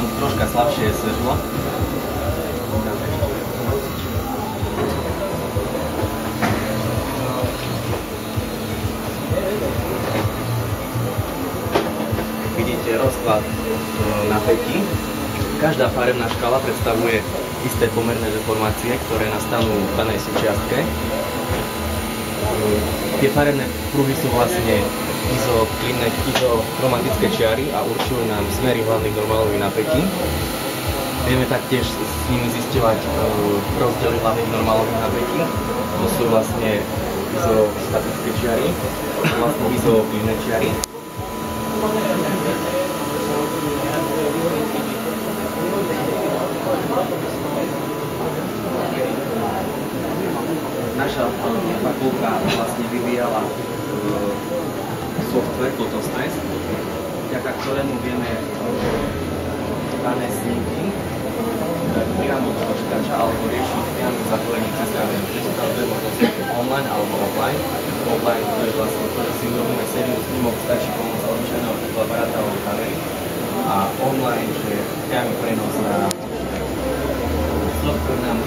mám troška slabšie svetlo. Vidíte rozklad napätí. Každá farebná škála predstavuje isté pomerné deformácie, ktoré nastanú v danej súčiastke. Tie farebné pruhy sú vlastne izochromatické čiary a určujú nám smery hlavných normálových napätí. Vieme taktiež s nimi zisťovať rozdiely hlavných normálových napätí. To sú vlastne izostatické čiary, vlastne izoklínne čiary. Naša fakulta vlastne vyvíjala software Photostress, vďaka ktorému vieme dané snímky priamo do počítača alebo riešiť priamo zapojení cez kameru. Čiže tam dve možnosti online alebo offline. Offline to je vlastne to, že si urobíme sériu snímok, stačí pomôcť obyčajného fotoaparáta alebo kamery. A online, že priamy prenos na software nám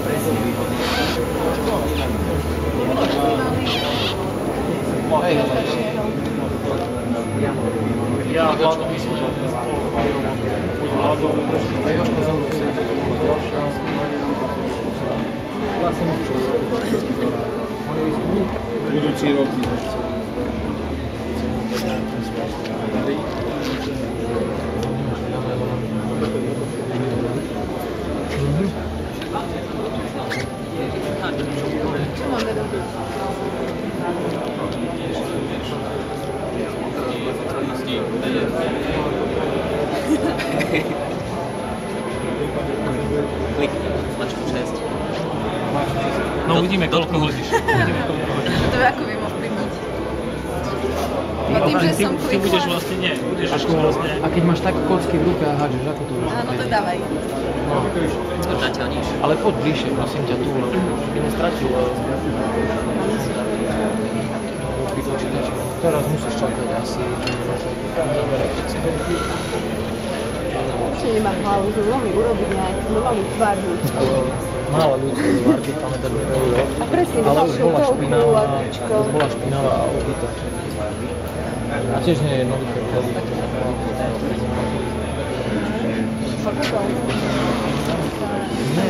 presne vyhodí. Ja hlavno mislim da budući rok Klik, tlačku 6. No uvidíme, koľko hodíš. To je ako viem ovplyvniť. A tým, že som klikla... Ty budeš vlastne, nie, budeš vlastne... A keď máš tak kocky v ruke a hádžeš, ako to už? Áno, to dávaj. No. To natiahneš. Ale poď bližšie, prosím ťa, tu, by nestratil pri počítači. Teraz musíš čakať asi zaberať. Ešte nemám hlavu, že veľmi urobiť nejaký normálny tvar. Málo ľudí z Vardy pamätá do toho. A presne, ale už bola špinavá, tričko. už bola špinavá a ubitá. A tiež nie je jednoduché vtedy. Ne,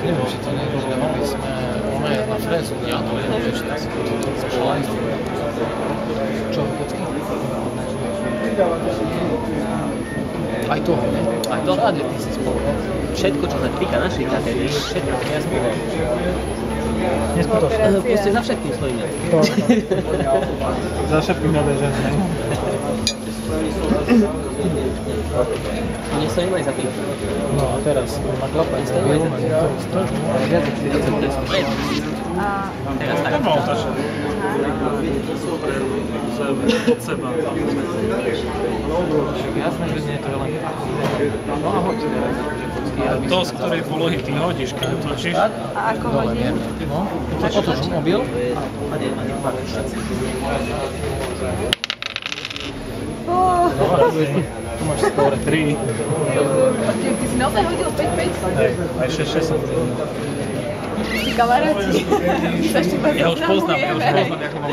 neviem, či to niekto, že mali sme, ona je na frézu, ja to neviem, vieš, čo, kocky? Aj toho, ne? Aj to? Všade ty si spolu. Všetko, čo sa týka našej katedry, všetko neskutočné. Neskutočné. Proste za všetkým stojíme. Za všetkým nabežem, ne? Nestojíme aj za tým. No a teraz má klapať s tým, to strašne, ale viac Teraz tak. Nemal taše. Od seba. jasné, že nie je to len... No a hoď teraz. To, z ktorej polohy ty hodíš, keď točíš. A ako hodím? No, otoč mobil. Tu máš skôr 3. Ty si naozaj hodil 5-5? Aj 6-6 som to hodil. Kamaráti, sa ešte Ja už poznám, ako mám.